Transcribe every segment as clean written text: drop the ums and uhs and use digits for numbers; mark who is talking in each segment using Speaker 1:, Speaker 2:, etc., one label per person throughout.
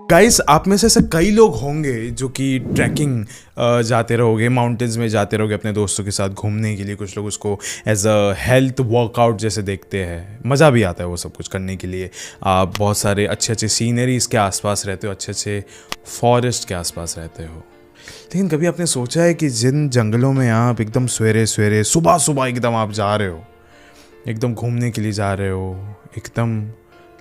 Speaker 1: Guys, आप में से ऐसे कई लोग होंगे जो कि ट्रैकिंग जाते रहोगे, माउंटेन्स में जाते रहोगे अपने दोस्तों के साथ घूमने के लिए। कुछ लोग उसको एज अ हेल्थ वर्कआउट जैसे देखते हैं, मज़ा भी आता है वो सब कुछ करने के लिए। आप बहुत सारे अच्छे अच्छे सीनरीज के आसपास रहते हो, अच्छे अच्छे फॉरेस्ट के आसपास रहते हो। लेकिन कभी आपने सोचा है कि जिन जंगलों में आप एकदम सवेरे सवेरे सुबह सुबह एकदम आप जा रहे हो, एकदम घूमने के लिए जा रहे हो, एकदम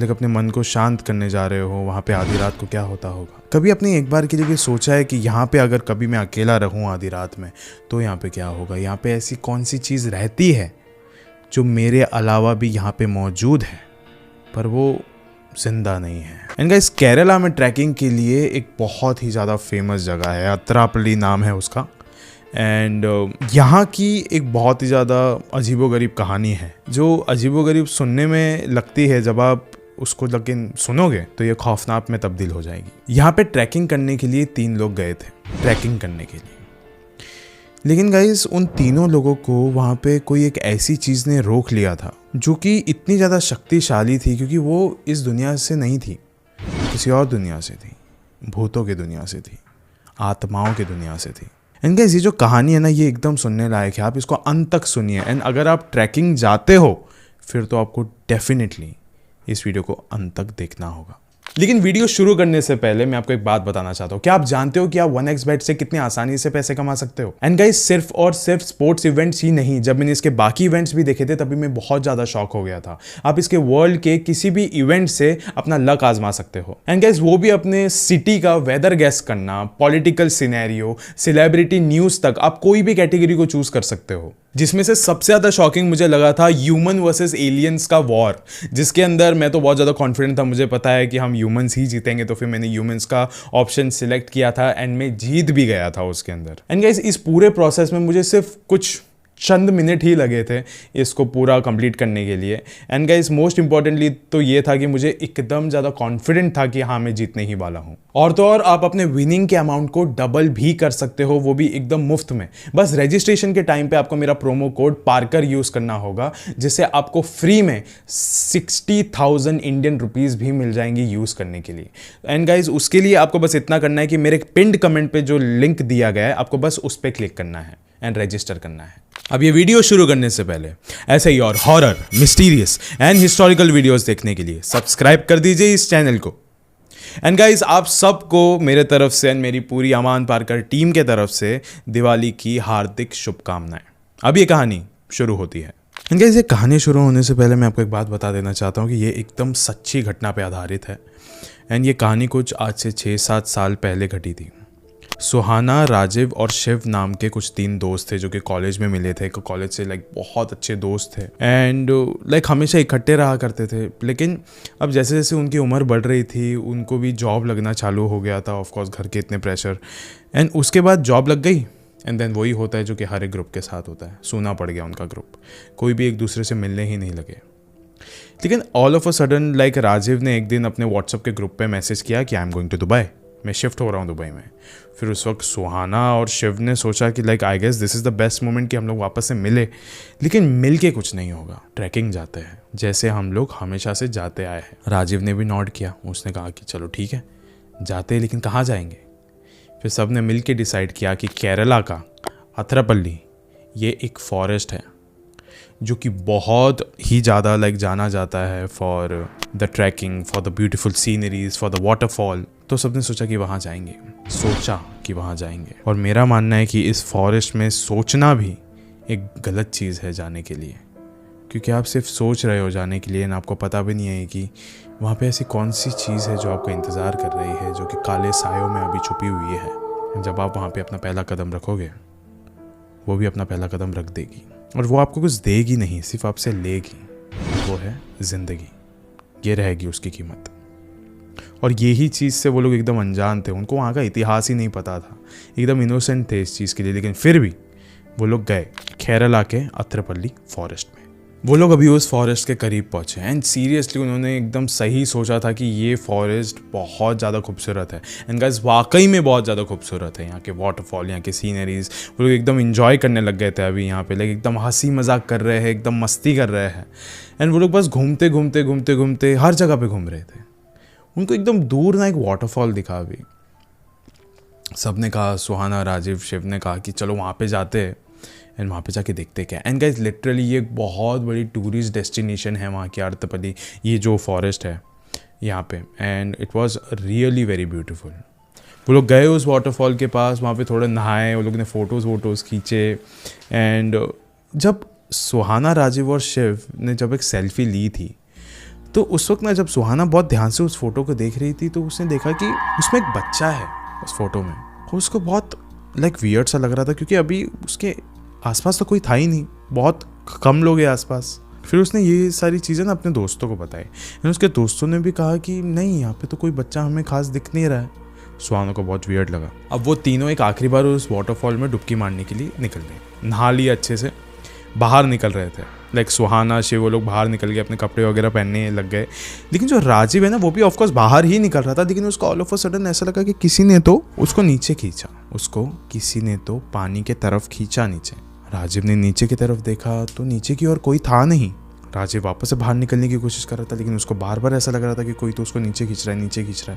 Speaker 1: अपने मन को शांत करने जा रहे हो, वहाँ पे आधी रात को क्या होता होगा? कभी आपने एक बार के लिए भी सोचा है कि यहाँ पे अगर कभी मैं अकेला रहूँ आधी रात में तो यहाँ पे क्या होगा? यहाँ पे ऐसी कौन सी चीज़ रहती है जो मेरे अलावा भी यहाँ पे मौजूद है पर वो जिंदा नहीं है? एंड गाइस, केरला में ट्रैकिंग के लिए एक बहुत ही ज़्यादा फेमस जगह है, अत्रापल्ली नाम है उसका। एंड यहाँ की एक बहुत ही ज़्यादा अजीबोगरीब कहानी है, जो अजीबोगरीब सुनने में लगती है, जब आप उसको लेकिन सुनोगे तो ये खौफनाक में तब्दील हो जाएगी। यहाँ पे ट्रैकिंग करने के लिए 3 लोग गए थे ट्रैकिंग करने के लिए, लेकिन गाइस उन तीनों लोगों को वहाँ पे कोई एक ऐसी चीज़ ने रोक लिया था जो कि इतनी ज़्यादा शक्तिशाली थी, क्योंकि वो इस दुनिया से नहीं थी, किसी और दुनिया से थी, भूतों की दुनिया से थी, आत्माओं की दुनिया से थी। एंड गाइस, ये जो कहानी है ना, ये एकदम सुनने लायक है, आप इसको अंत तक सुनिए। एंड अगर आप ट्रैकिंग जाते हो फिर तो आपको डेफिनेटली इस वीडियो को अंत तक देखना होगा। लेकिन वीडियो शुरू करने से पहले मैं आपको एक बात बताना चाहता हूँ। क्या आप जानते हो कि आप 1xBet से कितनी आसानी से पैसे कमा सकते हो? एंड गाइस, सिर्फ और सिर्फ स्पोर्ट्स इवेंट्स ही नहीं, जब मैंने इसके बाकी इवेंट्स भी देखे थे तभी मैं बहुत ज्यादा शॉक हो गया था। आप इसके वर्ल्ड के किसी भी इवेंट से अपना लक आजमा सकते हो। एंड गाइस, वो भी अपने सिटी का वेदर गेस करना, पॉलिटिकल सिनेरियो, सेलिब्रिटी न्यूज तक, आप कोई भी कैटेगरी को चूज कर सकते हो। जिसमें से सबसे ज़्यादा शॉकिंग मुझे लगा था ह्यूमन वर्सेस एलियंस का वॉर, जिसके अंदर मैं तो बहुत ज़्यादा कॉन्फिडेंट था, मुझे पता है कि हम ह्यूमंस ही जीतेंगे, तो फिर मैंने ह्यूमंस का ऑप्शन सिलेक्ट किया था एंड मैं जीत भी गया था उसके अंदर। एंड गाइस, इस पूरे प्रोसेस में मुझे सिर्फ कुछ चंद मिनट ही लगे थे इसको पूरा कंप्लीट करने के लिए। एंड गाइस, मोस्ट इंपॉर्टेंटली तो ये था कि मुझे एकदम ज़्यादा कॉन्फिडेंट था कि हाँ, मैं जीतने ही वाला हूँ। और तो और आप अपने विनिंग के अमाउंट को डबल भी कर सकते हो, वो भी एकदम मुफ्त में। बस रजिस्ट्रेशन के टाइम पे आपको मेरा प्रोमो कोड पार्कर यूज़ करना होगा, जिससे आपको फ्री में 60,000 इंडियन रुपीज़ भी मिल जाएंगी यूज़ करने के लिए। एंड गाइस, उसके लिए आपको बस इतना करना है कि मेरे पिन्ड कमेंट पे जो लिंक दिया गया है, आपको बस उस पर क्लिक करना है एंड रजिस्टर करना है। अब ये वीडियो शुरू करने से पहले ऐसे ही और horror, mysterious and historical videos देखने के लिए सब्सक्राइब कर दीजिए इस चैनल को। एंड गाइस, आप सबको मेरे तरफ से एंड मेरी पूरी अमान पार्कर टीम के तरफ से दिवाली की हार्दिक शुभकामनाएं। अब ये कहानी शुरू होती है। एंड गाइस, ये कहानी शुरू होने से पहले मैं आपको एक बात बता देना चाहता हूँ कि ये एकदम सच्ची घटना पे आधारित है। एंड ये कहानी कुछ आज से 6-7 साल पहले घटी थी। सुहाना, राजीव और शिव नाम के कुछ 3 दोस्त थे जो कि कॉलेज में मिले थे। कॉलेज से बहुत अच्छे दोस्त थे एंड हमेशा इकट्ठे रहा करते थे। लेकिन अब जैसे जैसे उनकी उम्र बढ़ रही थी, उनको भी जॉब लगना चालू हो गया था, ऑफकोर्स घर के इतने प्रेशर। एंड उसके बाद जॉब लग गई एंड देन वही होता है जो कि हर एक ग्रुप के साथ होता है, सूना पड़ गया उनका ग्रुप, कोई भी एक दूसरे से मिलने ही नहीं लगे। लेकिन all of a sudden Rajiv ने एक दिन अपने व्हाट्सएप के ग्रुप पे मैसेज किया कि I am going to Dubai, मैं शिफ्ट हो रहा हूँ दुबई में। फिर उस वक्त सुहाना और शिव ने सोचा कि I guess this is the best moment कि हम लोग वापस से मिले। लेकिन मिल के कुछ नहीं होगा, ट्रैकिंग जाते हैं जैसे हम लोग हमेशा से जाते आए हैं। राजीव ने भी नोट किया, उसने कहा कि चलो ठीक है जाते हैं, लेकिन कहाँ जाएंगे? फिर सब ने मिल के डिसाइड किया कि केरला का अथरापल्ली ये एक फॉरेस्ट है जो कि बहुत ही ज़्यादा जाना जाता है for the trekking, for the beautiful sceneries, for the waterfall. तो सबने सोचा कि वहाँ जाएंगे। और मेरा मानना है कि इस फॉरेस्ट में सोचना भी एक गलत चीज़ है जाने के लिए, क्योंकि आप सिर्फ सोच रहे हो जाने के लिए, ना आपको पता भी नहीं है कि वहाँ पे ऐसी कौन सी चीज़ है जो आपको इंतज़ार कर रही है, जो कि काले सायों में अभी छुपी हुई है। जब आप वहाँ पे अपना पहला कदम रखोगे, वो भी अपना पहला कदम रख देगी, और वो आपको कुछ देगी नहीं, सिर्फ आपसे लेगी। वो है ज़िंदगी, ये रहेगी उसकी कीमत। और यही चीज़ से वो लोग एकदम अनजान थे, उनको वहाँ का इतिहास ही नहीं पता था, एकदम इनोसेंट थे इस चीज़ के लिए। लेकिन फिर भी वो लोग गए केरला के अत्रपल्ली फॉरेस्ट में। वो लोग अभी उस फॉरेस्ट के करीब पहुँचे एंड सीरियसली उन्होंने एकदम सही सोचा था कि ये फॉरेस्ट बहुत ज़्यादा खूबसूरत है। एंड गाइस, वाकई में बहुत ज़्यादा खूबसूरत है। यहाँ के वाटरफॉल, यहाँ के सीनरीज, वो लोग एकदम इन्जॉय करने लग गए थे अभी यहाँ पे, एकदम हंसी मजाक कर रहे हैं, एकदम मस्ती कर रहे हैं। एंड वो लोग बस घूमते घूमते हर जगह पे घूम रहे थे। उनको एकदम दूर ना एक वाटरफॉल दिखा अभी। सबने कहा, सुहाना, राजीव, शिव ने कहा कि चलो वहाँ पे जाते हैं एंड वहाँ पे जाके देखते क्या। एंड गाइस लिटरली ये एक बहुत बड़ी टूरिस्ट डेस्टिनेशन है वहाँ की अर्तपल्ली, ये जो फॉरेस्ट है यहाँ पे। And it was really very beautiful. वो लोग गए उस वाटरफॉल के पास, वहाँ पे थोड़े नहाए, वो लोग ने फ़ोटोज़ खींचे। एंड जब सुहाना, राजीव और शिव ने जब एक सेल्फ़ी ली थी तो उस वक्त ना, जब सुहाना बहुत ध्यान से उस फ़ोटो को देख रही थी तो उसने देखा कि उसमें एक बच्चा है उस फोटो में। और उसको बहुत वियर्ड सा लग रहा था क्योंकि अभी उसके आसपास तो कोई था ही नहीं, बहुत कम लोग हैं आसपास। फिर उसने ये सारी चीज़ें ना अपने दोस्तों को बताई। उसके दोस्तों ने भी कहा कि नहीं, यहाँ पे तो कोई बच्चा हमें खास दिख नहीं रहा है। सुहाना को बहुत वियर्ड लगा। अब वो तीनों एक आखिरी बार उस वाटरफॉल में डुबकी मारने के लिए निकल गए। नहा लिया अच्छे से, बाहर निकल रहे थे। सुहाना, शिव, वो लोग बाहर निकल गए, अपने कपड़े वगैरह पहनने लग गए। लेकिन जो राजीव है ना, वो भी ऑफकोर्स बाहर ही निकल रहा था, लेकिन उसको ऑल ऑफ अ सडन ऐसा लगा कि किसी ने तो उसको नीचे खींचा, उसको किसी ने तो पानी के तरफ खींचा नीचे। राजीव ने नीचे की तरफ देखा तो नीचे की ओर कोई था नहीं। राजीव वापस से बाहर निकलने की कोशिश कर रहा था, लेकिन उसको बार बार ऐसा लग रहा था कि कोई तो उसको नीचे खींच रहा है।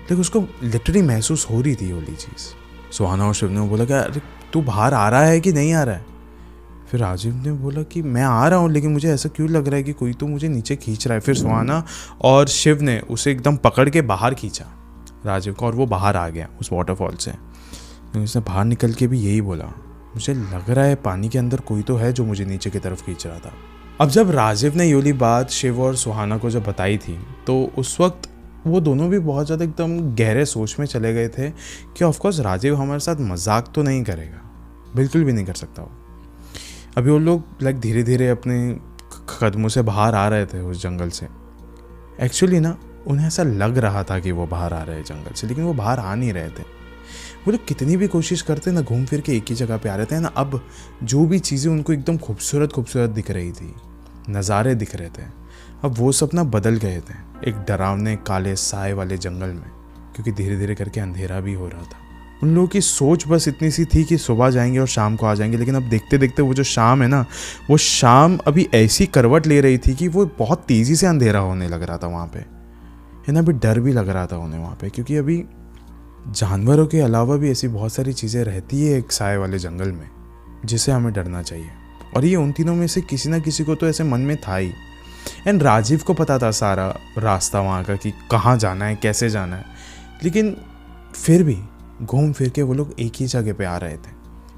Speaker 1: लेकिन उसको लिटरली महसूस हो रही थी ये वाली चीज़। सुहाना और शिव ने बोला कि अरे तू बाहर आ रहा है कि नहीं आ रहा है। फिर राजीव ने बोला कि मैं आ रहा हूँ, लेकिन मुझे ऐसा क्यों लग रहा है कि कोई तो मुझे नीचे खींच रहा है। फिर सुहाना और शिव ने उसे एकदम पकड़ के बाहर खींचा राजीव को, और वो बाहर आ गया उस वाटरफॉल से। तो उसने बाहर निकल के भी यही बोला, मुझे लग रहा है पानी के अंदर कोई तो है जो मुझे नीचे की तरफ खींच रहा था। अब जब राजीव ने ये वाली बात शिव और सुहाना को जब बताई थी तो उस वक्त वो दोनों भी बहुत ज़्यादा एकदम गहरे सोच में चले गए थे कि ऑफकोर्स राजीव हमारे साथ मजाक तो नहीं करेगा, बिल्कुल भी नहीं कर सकता वो। अभी वो लोग धीरे धीरे अपने कदमों से बाहर आ रहे थे उस जंगल से। एक्चुअली ना उन्हें ऐसा लग रहा था कि वो बाहर आ रहे हैं जंगल से, लेकिन वो बाहर आ नहीं रहे थे। वो लोग कितनी भी कोशिश करते ना, घूम फिर के एक ही जगह पे आ रहे थे ना। अब जो भी चीज़ें उनको एकदम खूबसूरत दिख रही थी, नज़ारे दिख रहे थे, अब वो सब ना बदल गए थे एक डरावने काले साए वाले जंगल में, क्योंकि धीरे धीरे करके अंधेरा भी हो रहा था। उन लोगों की सोच बस इतनी सी थी कि सुबह जाएंगे और शाम को आ जाएंगे। लेकिन अब देखते देखते वो जो शाम है ना, वो शाम अभी ऐसी करवट ले रही थी कि वो बहुत तेज़ी से अंधेरा होने लग रहा था वहाँ पे, है ना। अभी डर भी लग रहा था उन्हें वहाँ पे, क्योंकि अभी जानवरों के अलावा भी ऐसी बहुत सारी चीज़ें रहती है एक साए वाले जंगल में जिसे हमें डरना चाहिए। और ये उन तीनों में से किसी ना किसी को तो ऐसे मन में था ही। एंड राजीव को पता था सारा रास्ता वहाँ का कि कहाँ जाना है, कैसे जाना है। लेकिन फिर भी घूम फिर के वो लोग एक ही जगह पे आ रहे थे।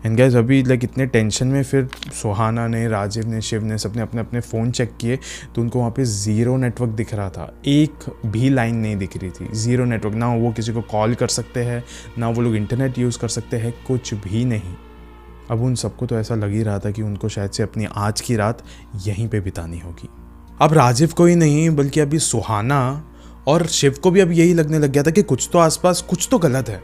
Speaker 1: एंड गाइस अभी इतने टेंशन में फिर सुहाना ने, राजीव ने, शिव ने सबने अपने अपने फ़ोन चेक किए तो उनको वहाँ पे ज़ीरो नेटवर्क दिख रहा था। एक भी लाइन नहीं दिख रही थी, ज़ीरो नेटवर्क। ना वो किसी को कॉल कर सकते हैं, ना वो लोग इंटरनेट यूज़ कर सकते हैं, कुछ भी नहीं। अब उन सबको तो ऐसा लग ही रहा था कि उनको शायद से अपनी आज की रात यहीं पे बितानी होगी। अब राजीव को ही नहीं बल्कि अभी सुहाना और शिव को भी अब यही लगने लग गया था कि कुछ तो आसपास कुछ तो गलत है।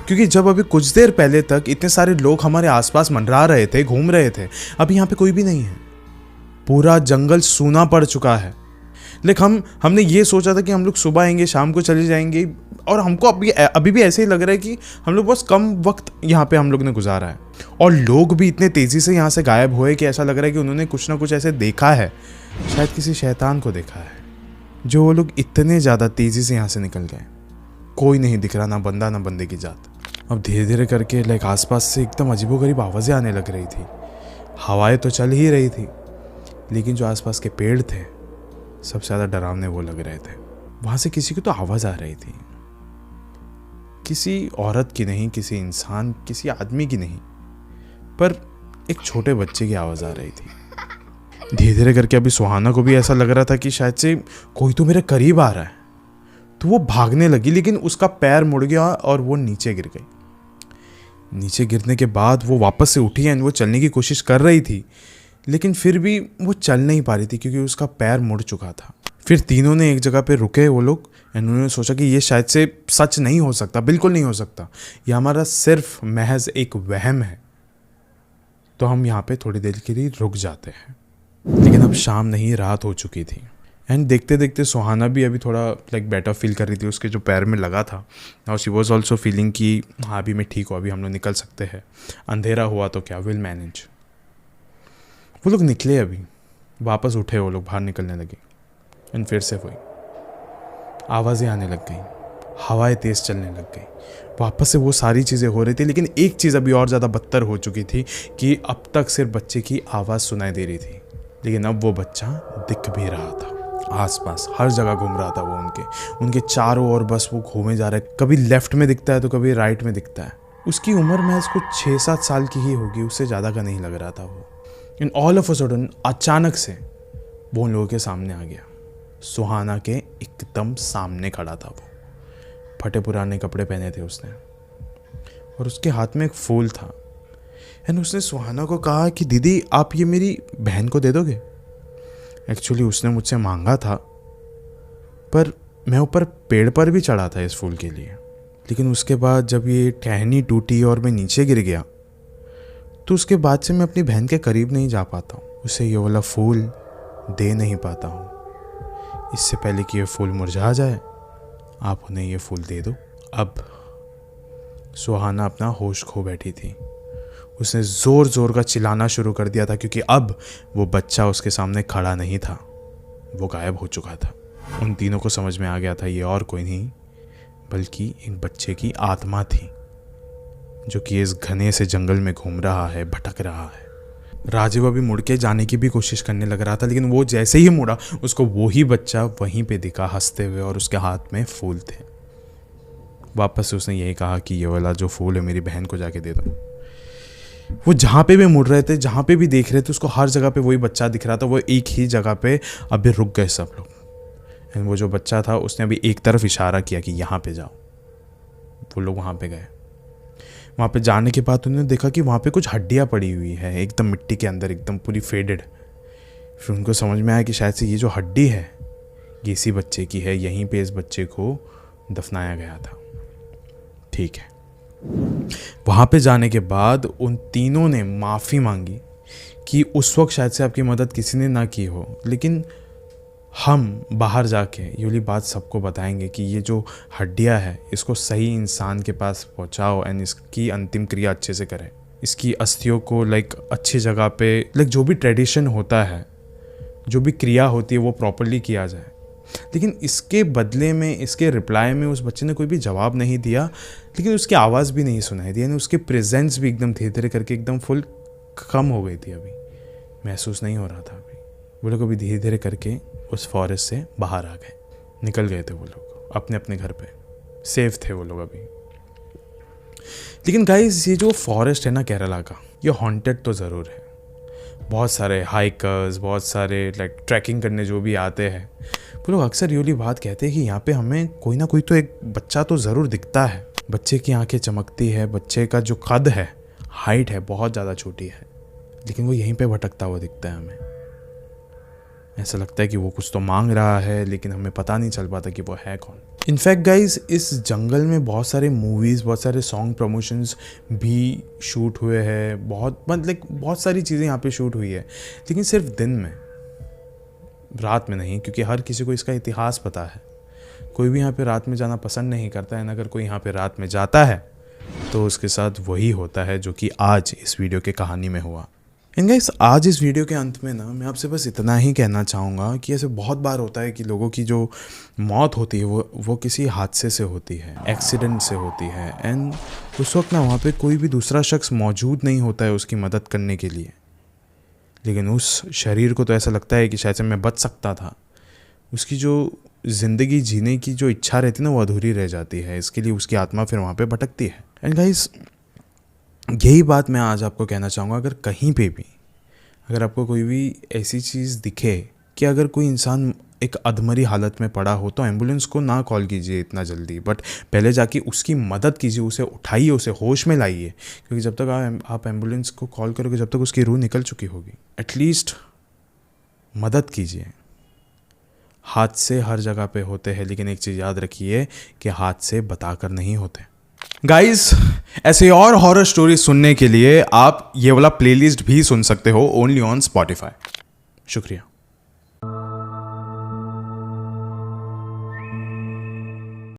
Speaker 1: क्योंकि जब अभी कुछ देर पहले तक इतने सारे लोग हमारे आसपास मंडरा रहे थे, घूम रहे थे, अभी यहाँ पे कोई भी नहीं है। पूरा जंगल सूना पड़ चुका है। लेकिन हमने ये सोचा था कि हम लोग सुबह आएंगे, शाम को चले जाएंगे, और हमको अभी भी ऐसे ही लग रहा है कि हम लोग बस कम वक्त यहाँ पे हम लोग ने गुजारा है। और लोग भी इतने तेज़ी से यहाँ से गायब हुए कि ऐसा लग रहा है कि उन्होंने कुछ ना कुछ ऐसे देखा है, शायद किसी शैतान को देखा है, जो वो लोग इतने ज़्यादा तेज़ी से यहाँ से निकल गए। कोई नहीं दिख रहा, ना बंदा ना बंदे की जात। अब धीरे धीरे करके आसपास से एकदम अजीबोगरीब आवाज़ें आने लग रही थी। हवाएं तो चल ही रही थी, लेकिन जो आसपास के पेड़ थे सबसे ज़्यादा डरावने वो लग रहे थे। वहाँ से किसी की तो आवाज़ आ रही थी, किसी औरत की नहीं, किसी इंसान, किसी आदमी की नहीं, पर एक छोटे बच्चे की आवाज़ आ रही थी। धीरे धीरे करके अभी सुहाना को भी ऐसा लग रहा था कि शायद से कोई तो मेरे करीब आ रहा है, तो वो भागने लगी, लेकिन उसका पैर मुड़ गया और वो नीचे गिर गई। नीचे गिरने के बाद वो वापस से उठी एंड वो चलने की कोशिश कर रही थी, लेकिन फिर भी वो चल नहीं पा रही थी क्योंकि उसका पैर मुड़ चुका था। फिर तीनों ने एक जगह पे रुके वो लोग, एंड उन्होंने सोचा कि ये शायद से सच नहीं हो सकता, बिल्कुल नहीं हो सकता, ये हमारा सिर्फ महज एक वहम है। तो हम यहाँ पे थोड़ी देर के लिए रुक जाते हैं। लेकिन अब शाम नहीं, रात हो चुकी थी। एंड देखते देखते सुहाना भी अभी थोड़ा बेटर फील कर रही थी, उसके जो पैर में लगा था। और शी वॉज ऑल्सो फीलिंग कि हाँ अभी मैं ठीक हूँ, अभी हम लोग निकल सकते हैं, अंधेरा हुआ तो क्या, विल मैनेज। वो लोग निकले, अभी वापस उठे, वो लोग बाहर निकलने लगे। एंड फिर से वही आवाज़ें आने लग गई, हवाएं तेज़ चलने लग गई, वापस से वो सारी चीज़ें हो रही थी। लेकिन एक चीज़ अभी और ज़्यादा बदतर हो चुकी थी कि अब तक सिर्फ बच्चे की आवाज़ सुनाई दे रही थी, लेकिन अब वो बच्चा दिख भी रहा था। आसपास हर जगह घूम रहा था वो, उनके चारों ओर बस वो घूमे जा रहा है। कभी लेफ्ट में दिखता है तो कभी राइट में दिखता है। उसकी उम्र महज कुछ 6-7 साल की ही होगी, उससे ज़्यादा का नहीं लग रहा था वो। In all of a sudden अचानक से वो उन लोगों के सामने आ गया। सुहाना के एकदम सामने खड़ा था वो। फटे पुराने कपड़े पहने थे उसने और उसके हाथ में एक फूल था। एंड उसने सुहाना को कहा कि दीदी आप ये मेरी बहन को दे दोगे। एक्चुअली उसने मुझसे मांगा था, पर मैं ऊपर पेड़ पर भी चढ़ा था इस फूल के लिए। लेकिन उसके बाद जब ये टहनी टूटी और मैं नीचे गिर गया, तो उसके बाद से मैं अपनी बहन के करीब नहीं जा पाता हूँ, उसे ये वाला फूल दे नहीं पाता हूँ। इससे पहले कि ये फूल मुरझा जाए, आप उन्हें ये फूल दे दो। अब सुहाना अपना होश खो बैठी थी। उसने ज़ोर ज़ोर का चिल्लाना शुरू कर दिया था, क्योंकि अब वो बच्चा उसके सामने खड़ा नहीं था, वो गायब हो चुका था। उन तीनों को समझ में आ गया था ये और कोई नहीं बल्कि एक बच्चे की आत्मा थी, जो कि इस घने से जंगल में घूम रहा है, भटक रहा है। राजीव अभी मुड़ के जाने की भी कोशिश करने लग रहा था, लेकिन वो जैसे ही मुड़ा, उसको वो ही बच्चा वहीं पे दिखा हंसते हुए, और उसके हाथ में फूल थे। वापस से उसने यही कहा कि ये वाला जो फूल है मेरी बहन को जाके दे दो। वो जहाँ पे भी मुड़ रहे थे, जहाँ पे भी देख रहे थे, उसको हर जगह पे वही बच्चा दिख रहा था। वो एक ही जगह पे अभी रुक गए सब लोग। एंड वो जो बच्चा था उसने अभी एक तरफ इशारा किया कि यहाँ पे जाओ। वो लोग वहाँ पे गए। वहाँ पे जाने के बाद उन्होंने देखा कि वहाँ पे कुछ हड्डियाँ पड़ी हुई है एकदम मिट्टी के अंदर, एकदम पूरी फेडेड। फिर उनको समझ में आया कि शायद से ये जो हड्डी है ये इसी बच्चे की है, यहीं पे इस बच्चे को दफनाया गया था। ठीक है। वहाँ पे जाने के बाद उन तीनों ने माफ़ी मांगी कि उस वक्त शायद से आपकी मदद किसी ने ना की हो, लेकिन हम बाहर जाके ये वाली बात सबको बताएंगे कि ये जो हड्डियाँ है इसको सही इंसान के पास पहुँचाओ एंड इसकी अंतिम क्रिया अच्छे से करें। इसकी अस्थियों को अच्छी जगह पे जो भी ट्रेडिशन होता है, जो भी क्रिया होती है वो प्रॉपरली किया जाए। लेकिन इसके बदले में, इसके रिप्लाई में उस बच्चे ने कोई भी जवाब नहीं दिया, लेकिन उसकी आवाज़ भी नहीं सुनाई दी। यानी उसके प्रेजेंस भी एकदम धीरे धीरे करके एकदम फुल कम हो गई थी, अभी महसूस नहीं हो रहा था। अभी वो लोग अभी धीरे धीरे करके उस फॉरेस्ट से बाहर आ गए, निकल गए थे वो लोग अपने अपने घर पे, सेफ थे वो लोग अभी। लेकिन गाइस ये जो फॉरेस्ट है ना केरला का, ये हॉन्टेड तो ज़रूर है। बहुत सारे हाइकर्स, बहुत सारे ट्रैकिंग करने जो भी आते हैं, वो लोग अक्सर ये बात कहते हैं कि यहाँ पे हमें कोई ना कोई तो एक बच्चा तो ज़रूर दिखता है। बच्चे की आंखें चमकती है, बच्चे का जो कद है, हाइट है, बहुत ज़्यादा छोटी है, लेकिन वो यहीं पे भटकता हुआ दिखता है हमें। ऐसा लगता है कि वो कुछ तो मांग रहा है, लेकिन हमें पता नहीं चल पाता कि वो है कौन। इनफैक्ट गाइज इस जंगल में बहुत सारे मूवीज़, बहुत सारे सॉन्ग प्रमोशंस भी शूट हुए हैं। बहुत सारी चीज़ें यहाँ पे शूट हुई है, लेकिन सिर्फ दिन में, रात में नहीं, क्योंकि हर किसी को इसका इतिहास पता है। कोई भी यहाँ पे रात में जाना पसंद नहीं करता है। अगर कोई यहाँ पे रात में जाता है तो उसके साथ वही होता है जो कि आज इस वीडियो के कहानी में हुआ। एंड गाइस आज इस वीडियो के अंत में ना मैं आपसे बस इतना ही कहना चाहूँगा कि ऐसे बहुत बार होता है कि लोगों की जो मौत होती है वो किसी हादसे से होती है, एक्सीडेंट से होती है। एंड उस वक्त ना वहाँ पे कोई भी दूसरा शख्स मौजूद नहीं होता है उसकी मदद करने के लिए, लेकिन उस शरीर को तो ऐसा लगता है कि शायद से मैं बच सकता था। उसकी जो ज़िंदगी जीने की जो इच्छा रहती है ना वो अधूरी रह जाती है। इसके लिए उसकी आत्मा फिर वहाँ पे भटकती है। एंड गाइस यही बात मैं आज आपको कहना चाहूँगा, अगर कहीं पे भी अगर आपको कोई भी ऐसी चीज़ दिखे कि अगर कोई इंसान एक अधमरी हालत में पड़ा हो, तो एम्बुलेंस को ना कॉल कीजिए इतना जल्दी, बट पहले जाके उसकी मदद कीजिए, उसे उठाइए, उसे होश में लाइए। क्योंकि जब तक आप एम्बुलेंस को कॉल करोगे, जब तक उसकी रूह निकल चुकी होगी। एटलीस्ट मदद कीजिए। हादसे हर जगह पे होते हैं, लेकिन एक चीज़ याद रखिए कि हादसे बताकर नहीं होते। गाइस ऐसे और हॉरर स्टोरी सुनने के लिए आप ये वाला प्लेलिस्ट भी सुन सकते हो ओनली ऑन स्पॉटिफाई। शुक्रिया।